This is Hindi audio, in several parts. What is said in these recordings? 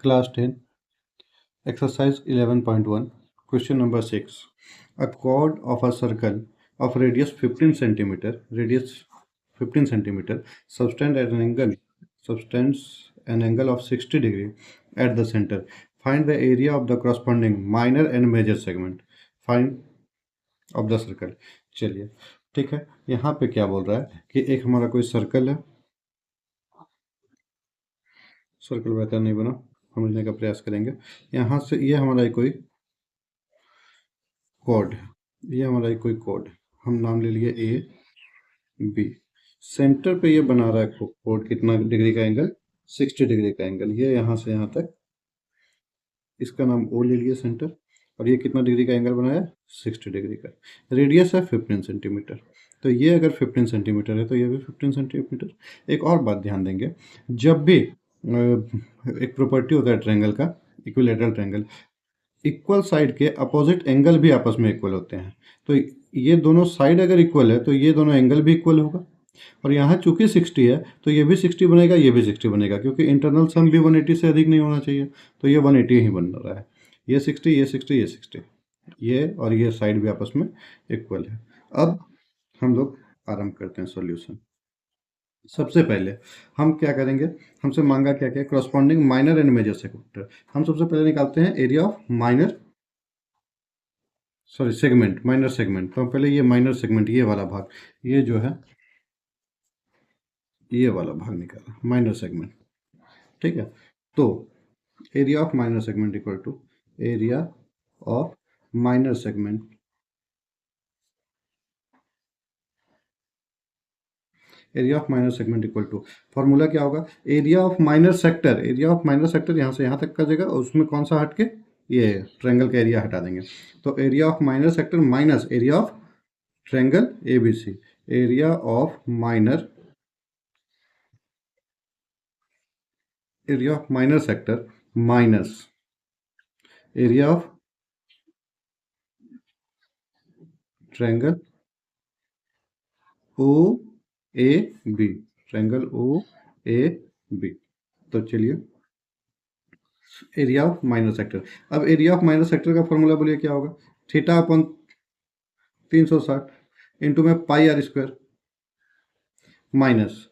Class 10, Exercise 11.1, Question number 6. A chord of a circle of radius 15 centimeter, subtends an angle of 60 degree at the center. Find the area of the corresponding minor and major segment. Find of the circle. चलिए ठीक है, यहाँ पे क्या बोल रहा है कि एक हमारा कोई सर्कल है, सर्कल बेहतर नहीं बना, समझने का प्रयास करेंगे। यहाँ से ये हमारा कोई कॉर्ड है, ये हमारा कोई कॉर्ड है, हम नाम ले लिए ए बी। सेंटर पे ये बना रहा है कॉर्ड कितना डिग्री का एंगल, 60 डिग्री का एंगल। ये यहाँ से यहाँ तक, इसका नाम ओ ले लिए सेंटर, और ये कितना डिग्री का एंगल बनाया, 60 डिग्री का। रेडियस है 15 सेंटीमीटर, तो ये अगर 15 सेंटीमीटर है तो ये भी 15 सेंटीमीटर। एक और बात ध्यान देंगे, जब भी एक प्रॉपर्टी होता है ट्रायंगल का, इक्विलैटरल ट्रायंगल, इक्वल साइड के अपोजिट एंगल भी आपस में इक्वल होते हैं। तो ये दोनों साइड अगर इक्वल है तो ये दोनों एंगल भी इक्वल होगा। और यहाँ चूंकि 60 है तो ये भी 60 बनेगा, ये भी 60 बनेगा, क्योंकि इंटरनल सम भी 180 से अधिक नहीं होना चाहिए, तो ये 180 ही बन रहा है। ये 60, ये 60, ये 60, ये और ये साइड भी आपस में इक्वल है। अब हम लोग आरंभ करते हैं सॉल्यूशन। सबसे पहले हम क्या करेंगे, हमसे मांगा क्या क्या, corresponding minor and major segment. हम सबसे पहले निकालते हैं area of segment, minor segment. तो हम पहले ये माइनर सेगमेंट, ये वाला भाग, ये जो है ये वाला भाग निकाला, माइनर सेगमेंट, ठीक है। तो area of minor segment equal to area of minor segment, area of minor segment equal to, formula क्या होगा, area of minor sector. Area of minor sector यहाँ से यहाँ तक का जगह, उसमें कौन सा हट के, ये ट्रायंगल का एरिया हटा देंगे। तो area of minor sector minus area of triangle A B C, area of minor sector minus area of triangle O A B, triangle O A B. तो चलिए एरिया ऑफ माइनर सेक्टर। अब एरिया ऑफ माइनर सेक्टर का फॉर्मूला बोलिए क्या होगा, थीटा अपॉन 360 इंटू में pi r square minus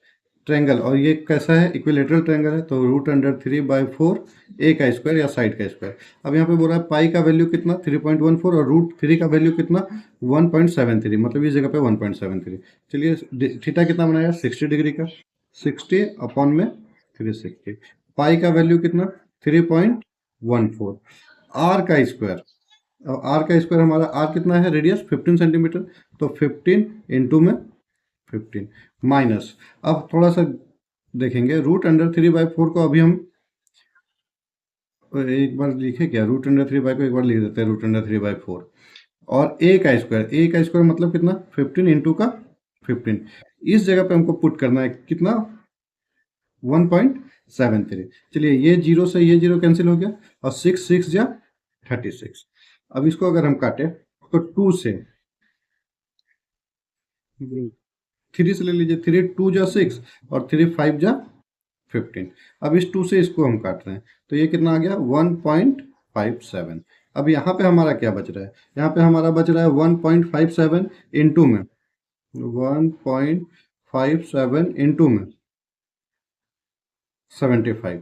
triangle, और ये कैसा है, इक्विलेटरल ट्रायंगल है, तो √3/4 ए का स्क्वायर या साइड का स्क्वायर। अब यहाँ पे बोल रहा है पाई का वैल्यू कितना 3.14 और √3 का वैल्यू कितना 1.73, मतलब इस जगह पे 1.73। चलिए थीटा कितना बनाया 60 डिग्री का, 60 अपॉन में 360, पाई का वैल्यू कितना 3.14, आर का स्क्वायर, और आर का स्क्वायर हमारा, आर कितना है, रेडियस 15 सेंटीमीटर, तो 15 इंटू में 15 माइनस, अब थोड़ा सा देखेंगे, √3/4 को अभी हम एक बार लिखे क्या, √3/4 को एक बार लिख देते हैं, √3/4, और ए का स्क्वायर मतलब कितना 15 इंटू का 15, इस जगह पे हमको पुट करना है कितना 1.73। चलिए ये जीरो से ये जीरो कैंसिल हो गया, और 6 6 जा 36। अब इसको अगर हम काटे तो 2 से 3 से ले लीजिए, 3 2 जा 6 और 3 5 जा 15। अब इस 2 से इसको हम काट रहे हैं, तो ये कितना आ गया 1.57। अब यहाँ पे हमारा क्या बच रहा है, यहाँ पे हमारा बच रहा है 1.57 इंटू में 1.57 इंटू में 75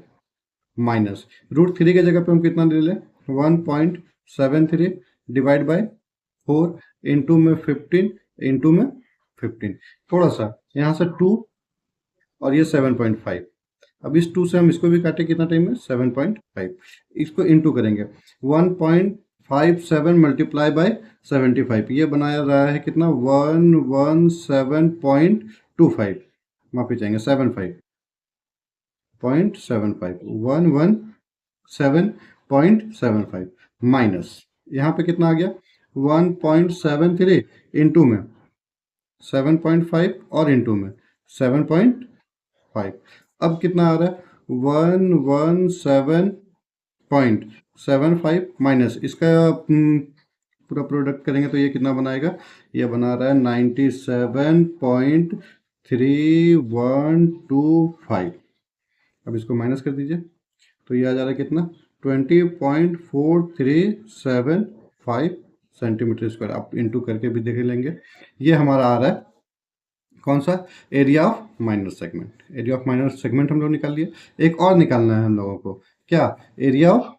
माइनस √3 के जगह पे हम कितना ले लें 1.73 डिवाइड बाय 4 इंटू में 15 इंटू में 15, थोड़ा सा यहाँ से 2 और ये 7.5। अब इस 2 से हम इसको भी काटे कितना टाइम में 7.5, इसको इंटू करेंगे 1.57 मल्टीप्लाई बाय 75, ये बनाया रहा है कितना 117.25, माफी चाहेंगे 117.75 माइनस यहाँ पे कितना आ गया 1.73 इंटू में 7.5 और इंटू में 7.5, अब कितना आ रहा है 117.75 माइनस इसका पूरा प्रोडक्ट करेंगे तो ये कितना बनाएगा, ये बना रहा है 97.3125। अब इसको माइनस कर दीजिए तो ये आ जा रहा है कितना 20.4375 सेंटीमीटर स्क्वायर। आप इंटू करके भी देख लेंगे। ये हमारा आ रहा है कौन सा, area of minor segment. Area of minor segment हम लोग निकाल लिए। एक और निकालना है हम लोगों को, क्या, एरिया ऑफ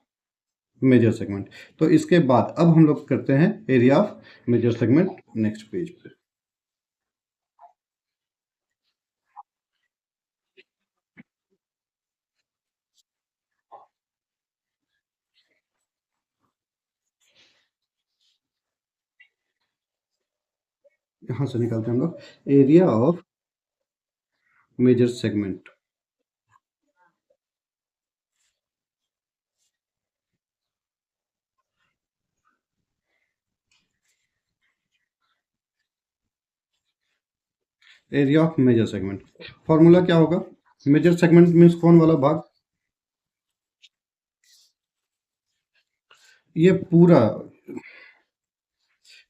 मेजर सेगमेंट। तो इसके बाद अब हम लोग करते हैं area of major segment next page पे। यहां से निकालते हैं हम लोग area of major segment. Area of major segment formula क्या होगा, मेजर सेगमेंट मीन्स कौन वाला भाग, ये पूरा,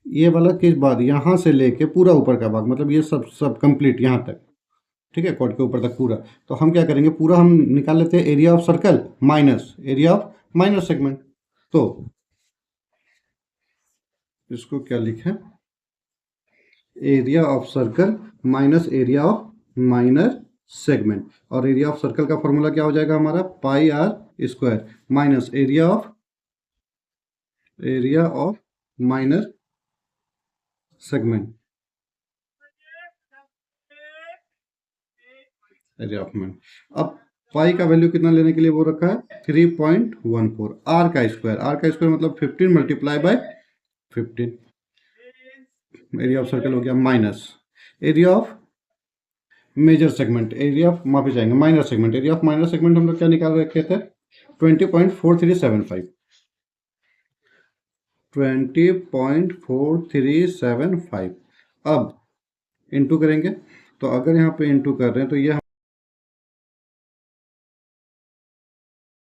ये वाला किस बाद यहां से लेके पूरा ऊपर का भाग, मतलब ये सब कंप्लीट यहां तक, ठीक है, कॉर्ड के ऊपर तक पूरा। तो हम क्या करेंगे, पूरा हम निकाल लेते हैं area of circle minus area of minor segment. तो इसको क्या लिखें, area of circle minus area of minor segment. और एरिया ऑफ सर्कल का फॉर्मूला क्या हो जाएगा हमारा, pi r square minus area of minor segment, area of minor. अब पाई का वैल्यू कितना लेने के लिए वो रखा है 3.14। आर का स्क्वायर मतलब 15 multiply by 15। Area of circle हो गया minus area of major segment, area of माफी जाएंगे minor segment. Area of minor segment हम लोग क्या निकाल रखे थे 20.4375। 20.4375। अब इंटू करेंगे, तो अगर यहाँ पे इंटू कर रहे हैं तो ये